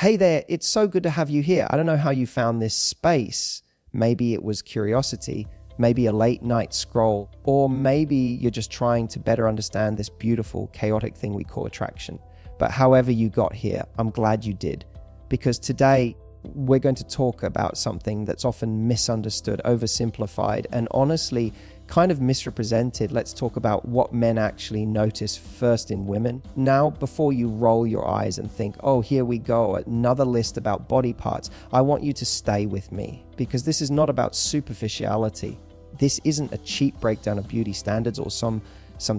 Hey there, it's so good to have you here. I don't know how you found this space. Maybe it was curiosity, maybe a late night scroll, or maybe you're just trying to better understand this beautiful, chaotic thing we call attraction. But however you got here, I'm glad you did, because today we're going to talk about something that's often misunderstood, oversimplified, and honestly kind of misrepresented. Let's talk about what men actually notice first in women. Now, before you roll your eyes and think, oh, here we go, another list about body parts, I want you to stay with me, because this is not about superficiality. This isn't a cheap breakdown of beauty standards or some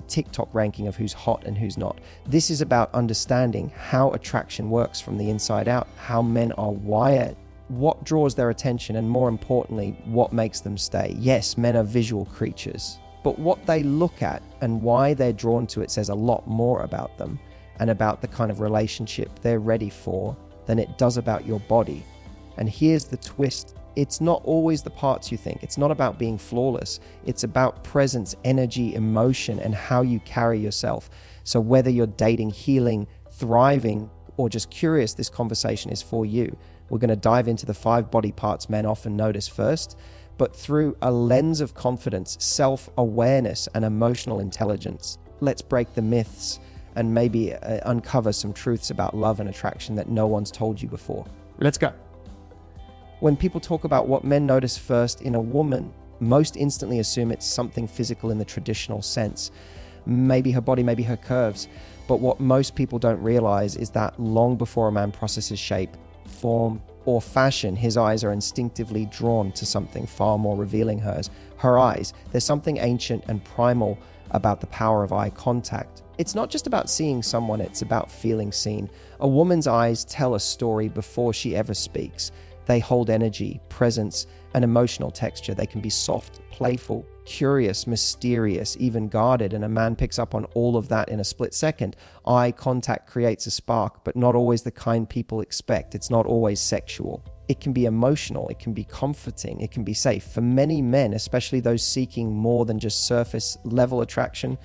TikTok ranking of who's hot and who's not. This is about understanding how attraction works from the inside out, how men are wired, what draws their attention, and more importantly, what makes them stay. Yes, men are visual creatures, but what they look at and why they're drawn to it says a lot more about them and about the kind of relationship they're ready for than it does about your body. And here's the twist. It's not always the parts you think. It's not about being flawless. It's about presence, energy, emotion, and how you carry yourself. So whether you're dating, healing, thriving, or just curious, this conversation is for you. We're going to dive into the 5 body parts men often notice first, but through a lens of confidence, self-awareness, and emotional intelligence. Let's break the myths and maybe uncover some truths about love and attraction that no one's told you before. Let's go. When people talk about what men notice first in a woman, most instantly assume it's something physical in the traditional sense. Maybe her body, maybe her curves. But what most people don't realize is that long before a man processes shape, form, or fashion, his eyes are instinctively drawn to something far more revealing her eyes. There's something ancient and primal about the power of eye contact. It's not just about seeing someone, it's about feeling seen. A woman's eyes tell a story before she ever speaks. They hold energy, presence, and emotional texture. They can be soft, playful, curious, mysterious, even guarded, and a man picks up on all of that in a split second. Eye contact creates a spark, but not always the kind people expect. It's not always sexual. It can be emotional, it can be comforting, it can be safe. For many men, especially those seeking more than just surface level attraction,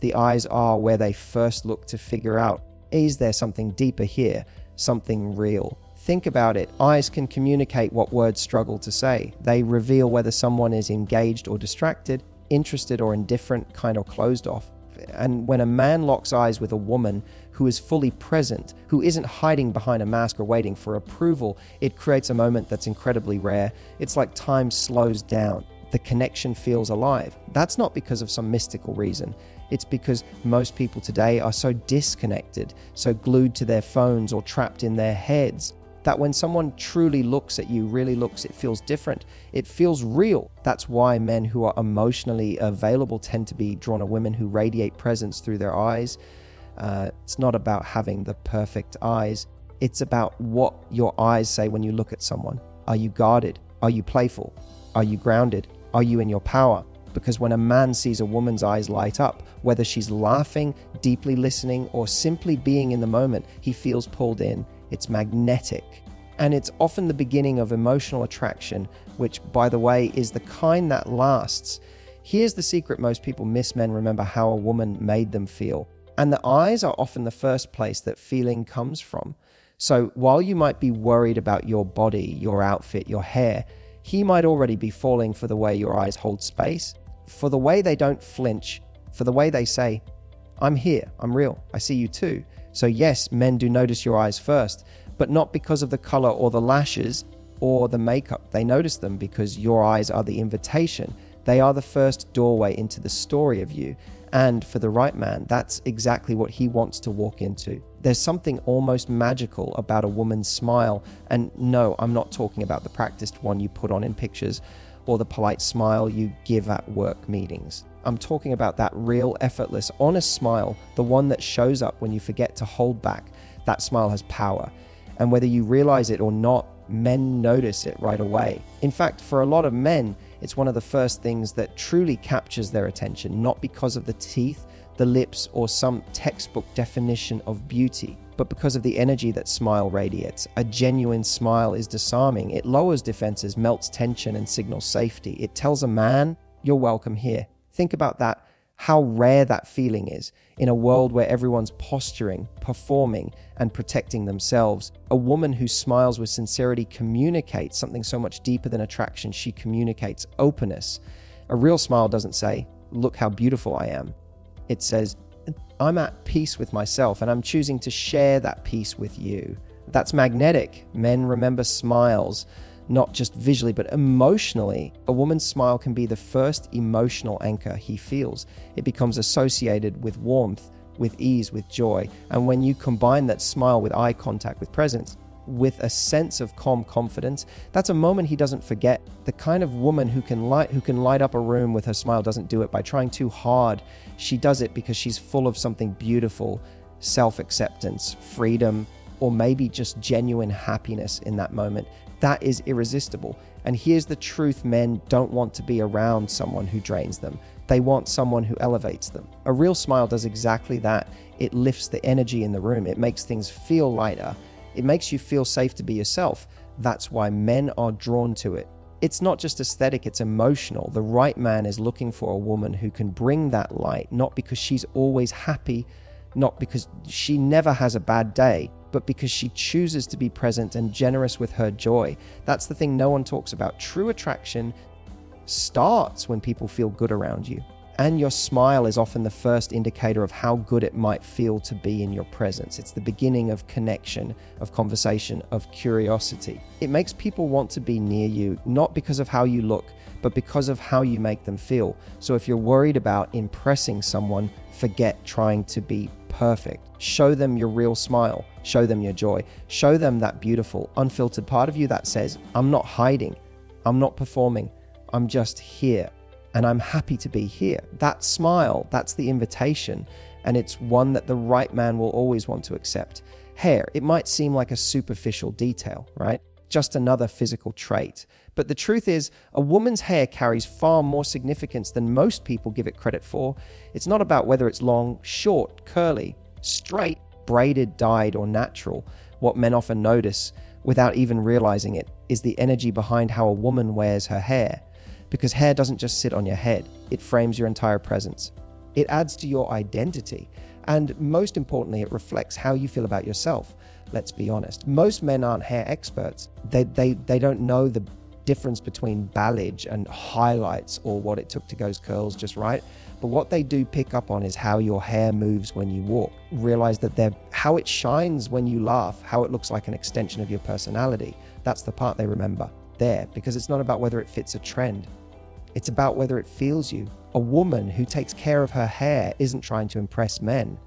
the eyes are where they first look to figure out, is there something deeper here, something real? Think about it. Eyes can communicate what words struggle to say. They reveal whether someone is engaged or distracted, interested or indifferent, kind of closed off. And when a man locks eyes with a woman who is fully present, who isn't hiding behind a mask or waiting for approval, it creates a moment that's incredibly rare. It's like time slows down. The connection feels alive. That's not because of some mystical reason. It's because most people today are so disconnected, so glued to their phones or trapped in their heads, that when someone truly looks at you, really looks, it feels different. It feels real. That's why men who are emotionally available tend to be drawn to women who radiate presence through their eyes. It's not about having the perfect eyes. It's about what your eyes say when you look at someone. Are you guarded? Are you playful? Are you grounded? Are you in your power? Because when a man sees a woman's eyes light up, whether she's laughing, deeply listening, or simply being in the moment, he feels pulled in. It's magnetic. And it's often the beginning of emotional attraction, which, by the way, is the kind that lasts. Here's the secret most people miss: men remember how a woman made them feel. And the eyes are often the first place that feeling comes from. So while you might be worried about your body, your outfit, your hair, he might already be falling for the way your eyes hold space, for the way they don't flinch, for the way they say, I'm here, I'm real, I see you too. So yes, men do notice your eyes first, but not because of the color or the lashes or the makeup. They notice them because your eyes are the invitation. They are the first doorway into the story of you. And for the right man, that's exactly what he wants to walk into. There's something almost magical about a woman's smile. And no, I'm not talking about the practiced one you put on in pictures or the polite smile you give at work meetings. I'm talking about that real, effortless, honest smile, the one that shows up when you forget to hold back. That smile has power. And whether you realize it or not, men notice it right away. In fact, for a lot of men, it's one of the first things that truly captures their attention, not because of the teeth, the lips, or some textbook definition of beauty, but because of the energy that smile radiates. A genuine smile is disarming. It lowers defenses, melts tension, and signals safety. It tells a man, you're welcome here. Think about that. how rare that feeling is in a world where everyone's posturing, performing, and protecting themselves. A woman who smiles with sincerity communicates something so much deeper than attraction. She communicates openness. A real smile doesn't say, "Look how beautiful I am." It says, "I'm at peace with myself and I'm choosing to share that peace with you." That's magnetic. Men remember smiles, not just visually, but emotionally. A woman's smile can be the first emotional anchor he feels. It becomes associated with warmth, with ease, with joy. And when you combine that smile with eye contact, with presence, with a sense of calm confidence, that's a moment he doesn't forget. The kind of woman who can light up a room with her smile doesn't do it by trying too hard. She does it because she's full of something beautiful, self-acceptance, freedom, or maybe just genuine happiness in that moment. That is irresistible. And here's the truth: men don't want to be around someone who drains them. They want someone who elevates them. A real smile does exactly that. It lifts the energy in the room. It makes things feel lighter. It makes you feel safe to be yourself. That's why men are drawn to it. It's not just aesthetic, it's emotional. The right man is looking for a woman who can bring that light, not because she's always happy, not because she never has a bad day, but because she chooses to be present and generous with her joy. That's the thing no one talks about. True attraction starts when people feel good around you. And your smile is often the first indicator of how good it might feel to be in your presence. It's the beginning of connection, of conversation, of curiosity. It makes people want to be near you, not because of how you look, but because of how you make them feel. So if you're worried about impressing someone, forget trying to be perfect. Show them your real smile. Show them your joy. Show them that beautiful, unfiltered part of you that says, "I'm not hiding. I'm not performing. I'm just here. And I'm happy to be here." That smile, that's the invitation. And it's one that the right man will always want to accept. Hair, it might seem like a superficial detail, right? Just another physical trait. But the truth is, a woman's hair carries far more significance than most people give it credit for. It's not about whether it's long, short, curly, straight, braided, dyed, or natural. What men often notice, without even realizing it, is the energy behind how a woman wears her hair. Because hair doesn't just sit on your head, it frames your entire presence. It adds to your identity. And most importantly, it reflects how you feel about yourself. Let's be honest. Most men aren't hair experts. They don't know the difference between balayage and highlights or what it took to go curls just right. But what they do pick up on is how your hair moves when you walk. Realize that how it shines when you laugh, how it looks like an extension of your personality. That's the part they remember there, because it's not about whether it fits a trend. It's about whether it feels you. A woman who takes care of her hair isn't trying to impress men.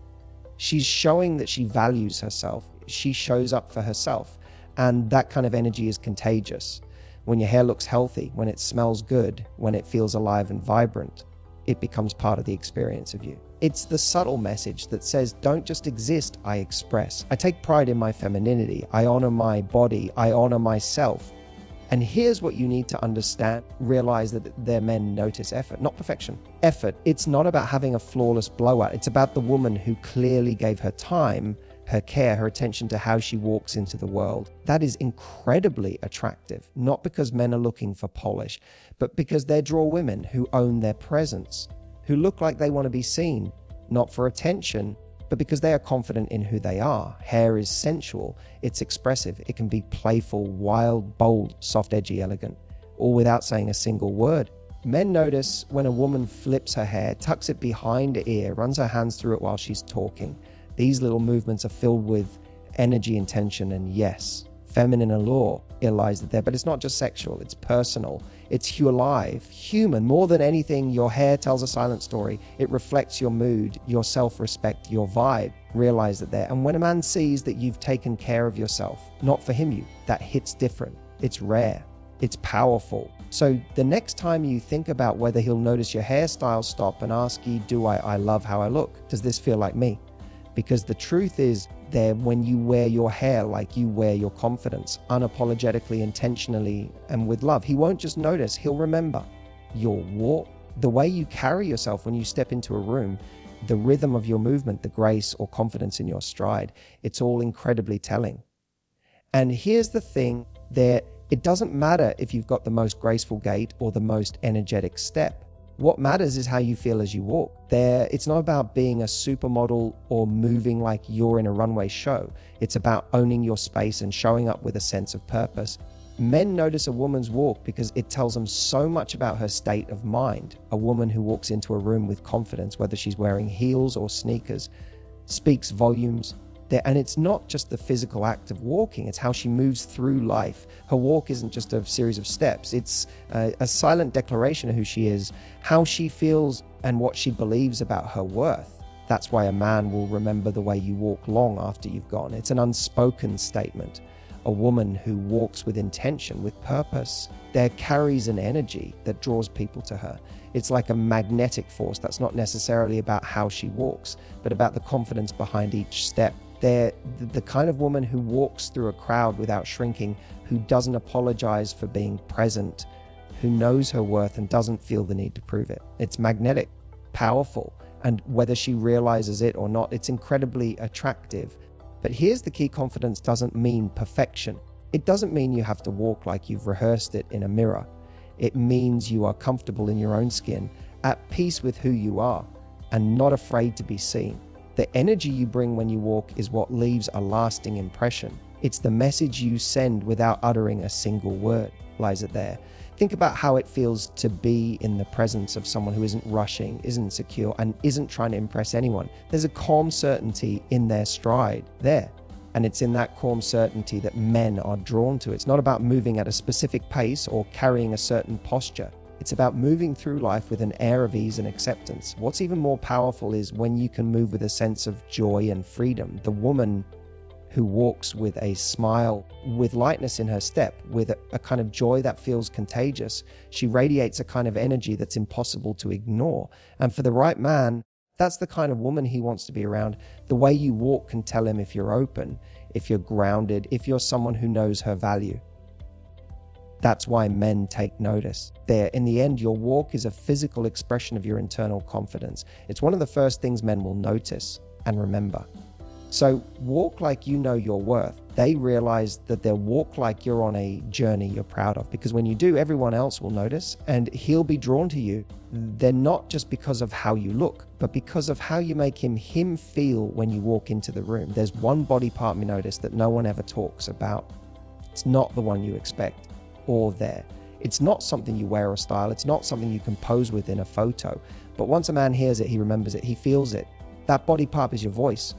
She's showing that she values herself. She shows up for herself. And that kind of energy is contagious. When your hair looks healthy, when it smells good, when it feels alive and vibrant, it becomes part of the experience of you. It's the subtle message that says, don't just exist, I express. I take pride in my femininity. I honor my body. I honor myself. And here's what you need to understand. Realize that their men notice effort, not perfection. Effort. It's not about having a flawless blowout. It's about the woman who clearly gave her time, her care, her attention to how she walks into the world. That is incredibly attractive, not because men are looking for polish, but because they draw women who own their presence, who look like they want to be seen, not for attention, but because they are confident in who they are. Hair is sensual, it's expressive, it can be playful, wild, bold, soft, edgy, elegant, all without saying a single word. Men notice when a woman flips her hair, tucks it behind her ear, runs her hands through it while she's talking. These little movements are filled with energy and tension, and yes, feminine allure lies there, but it's not just sexual, it's personal. It's alive, human. More than anything, your hair tells a silent story. It reflects your mood, your self-respect, your vibe. Realize that there. And when a man sees that you've taken care of yourself, not for him, that hits different. It's rare. It's powerful. So the next time you think about whether he'll notice your hairstyle, stop and ask you, do I love how I look? Does this feel like me? Because the truth is there when you wear your hair like you wear your confidence, unapologetically, intentionally, and with love. He won't just notice, he'll remember your walk, the way you carry yourself when you step into a room, the rhythm of your movement, the grace or confidence in your stride. It's all incredibly telling. And here's the thing, it doesn't matter if you've got the most graceful gait or the most energetic step. What matters is how you feel as you walk. It's not about being a supermodel or moving like you're in a runway show. It's about owning your space and showing up with a sense of purpose. Men notice a woman's walk because it tells them so much about her state of mind. A woman who walks into a room with confidence, whether she's wearing heels or sneakers, speaks volumes. And it's not just the physical act of walking, it's how she moves through life. Her walk isn't just a series of steps, it's a silent declaration of who she is, how she feels, and what she believes about her worth. That's why a man will remember the way you walk long after you've gone. It's an unspoken statement. A woman who walks with intention, with purpose, there carries an energy that draws people to her. It's like a magnetic force that's not necessarily about how she walks, but about the confidence behind each step. They're the kind of woman who walks through a crowd without shrinking, who doesn't apologize for being present, who knows her worth and doesn't feel the need to prove it. It's magnetic, powerful, and whether she realizes it or not, it's incredibly attractive. But here's the key: confidence doesn't mean perfection. It doesn't mean you have to walk like you've rehearsed it in a mirror. It means you are comfortable in your own skin, at peace with who you are, and not afraid to be seen. The energy you bring when you walk is what leaves a lasting impression. It's the message you send without uttering a single word. Lies it there? Think about how it feels to be in the presence of someone who isn't rushing, isn't secure, and isn't trying to impress anyone. There's a calm certainty in their stride there. And it's in that calm certainty that men are drawn to. It's not about moving at a specific pace or carrying a certain posture. It's about moving through life with an air of ease and acceptance. What's even more powerful is when you can move with a sense of joy and freedom. The woman who walks with a smile, with lightness in her step, with a kind of joy that feels contagious. She radiates a kind of energy that's impossible to ignore. And for the right man, that's the kind of woman he wants to be around. The way you walk can tell him if you're open, if you're grounded, if you're someone who knows her value. That's why men take notice. In the end, your walk is a physical expression of your internal confidence. It's one of the first things men will notice and remember. So walk like you know your worth. They realize that they'll walk like you're on a journey you're proud of, because when you do, everyone else will notice and he'll be drawn to you. They're not just because of how you look, but because of how you make him feel when you walk into the room. There's one body part we notice that no one ever talks about. It's not the one you expect or there. It's not something you wear or style. It's not something you can pose with in a photo. But once a man hears it, he remembers it, he feels it. That body part is your voice.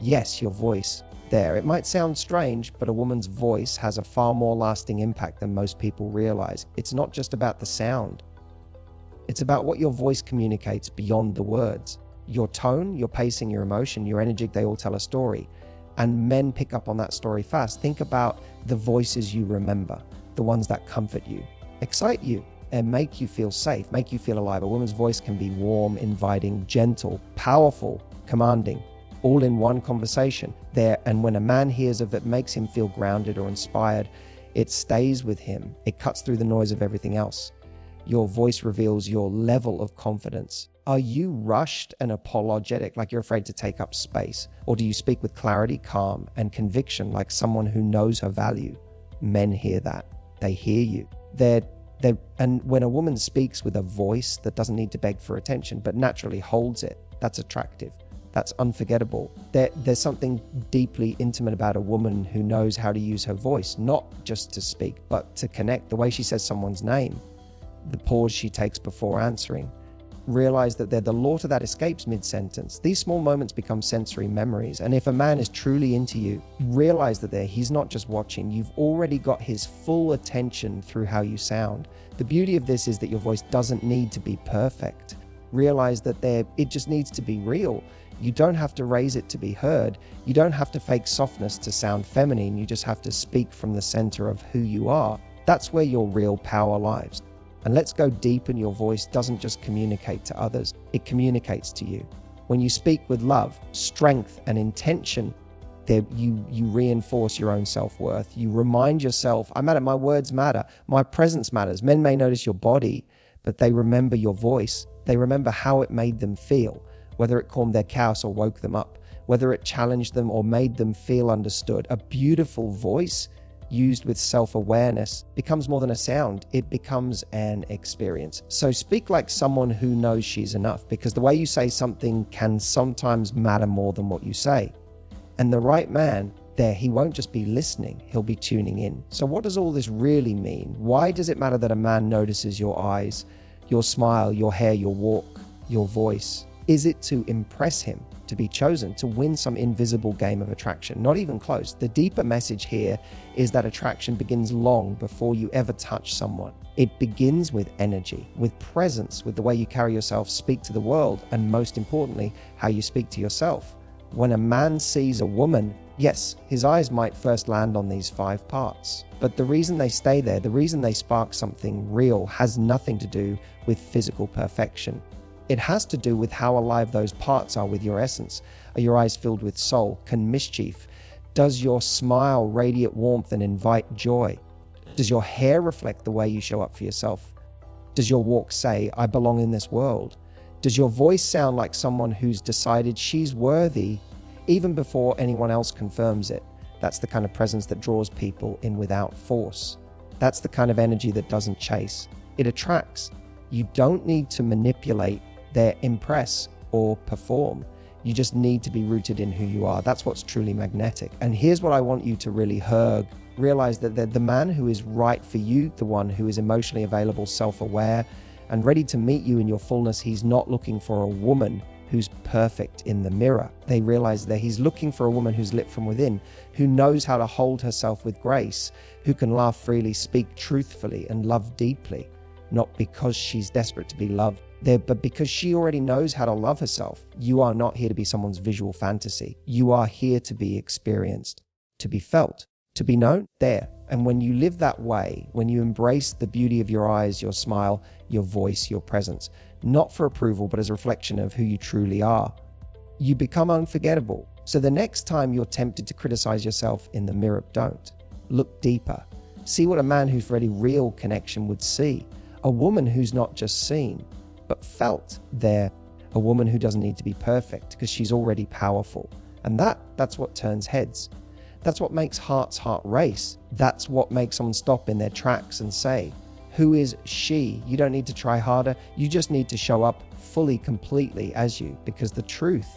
Yes, your voice there. It might sound strange, but a woman's voice has a far more lasting impact than most people realize. It's not just about the sound. It's about what your voice communicates beyond the words. Your tone, your pacing, your emotion, your energy, they all tell a story. And men pick up on that story fast. Think about the voices you remember, the ones that comfort you, excite you, and make you feel safe, make you feel alive. A woman's voice can be warm, inviting, gentle, powerful, commanding, all in one conversation there. And when a man hears of it, makes him feel grounded or inspired, it stays with him. It cuts through the noise of everything else. Your voice reveals your level of confidence. Are you rushed and apologetic, like you're afraid to take up space? Or do you speak with clarity, calm, and conviction, like someone who knows her value? Men hear that. They hear you. And when a woman speaks with a voice that doesn't need to beg for attention, but naturally holds it, that's attractive. That's unforgettable. There's something deeply intimate about a woman who knows how to use her voice, not just to speak, but to connect. The way she says someone's name, the pause she takes before answering. Realize that they're the law to that escapes mid-sentence. These small moments become sensory memories. And if a man is truly into you, realize that he's not just watching. You've already got his full attention through how you sound. The beauty of this is that your voice doesn't need to be perfect. Realize that it just needs to be real. You don't have to raise it to be heard. You don't have to fake softness to sound feminine. You just have to speak from the center of who you are. That's where your real power lies. And let's go deep, and your voice doesn't just communicate to others, it communicates to you. When you speak with love, strength, and intention, you reinforce your own self-worth. You remind yourself, I matter, my words matter, my presence matters. Men may notice your body, but they remember your voice. They remember how it made them feel, whether it calmed their chaos or woke them up, whether it challenged them or made them feel understood. A beautiful voice, used with self-awareness, becomes more than a sound. It becomes an experience. So speak like someone who knows she's enough, because the way you say something can sometimes matter more than what you say. And the right man, there, he won't just be listening, he'll be tuning in. So what does all this really mean? Why does it matter that a man notices your eyes, your smile, your hair, your walk, your voice? Is it to impress him, to be chosen, to win some invisible game of attraction? Not even close. The deeper message here is that attraction begins long before you ever touch someone. It begins with energy, with presence, with the way you carry yourself, speak to the world, and most importantly, how you speak to yourself. When a man sees a woman, yes, his eyes might first land on these 5 parts, but the reason they stay there, the reason they spark something real, has nothing to do with physical perfection. It has to do with how alive those parts are with your essence. Are your eyes filled with soul? Can mischief? Does your smile radiate warmth and invite joy? Does your hair reflect the way you show up for yourself? Does your walk say, I belong in this world? Does your voice sound like someone who's decided she's worthy even before anyone else confirms it? That's the kind of presence that draws people in without force. That's the kind of energy that doesn't chase. It attracts. You don't need to manipulate, impress, or perform. You just need to be rooted in who you are. That's what's truly magnetic. And here's what I want you to really realize, that the man who is right for you, the one who is emotionally available, self-aware, and ready to meet you in your fullness, he's not looking for a woman who's perfect in the mirror. They realize that he's looking for a woman who's lit from within, who knows how to hold herself with grace, who can laugh freely, speak truthfully, and love deeply. Not because she's desperate to be loved, but because she already knows how to love herself. You are not here to be someone's visual fantasy. You are here to be experienced, to be felt, to be known there. And when you live that way, when you embrace the beauty of your eyes, your smile, your voice, your presence, not for approval, but as a reflection of who you truly are, you become unforgettable. So the next time you're tempted to criticize yourself in the mirror, don't. Look deeper. See what a man who's ready real connection would see. A woman who's not just seen, but felt there. A woman who doesn't need to be perfect because she's already powerful. And that's what turns heads. That's what makes hearts heart race. That's what makes someone stop in their tracks and say, who is she? You don't need to try harder. You just need to show up fully, completely as you, because the truth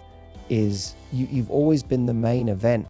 is you've always been the main event.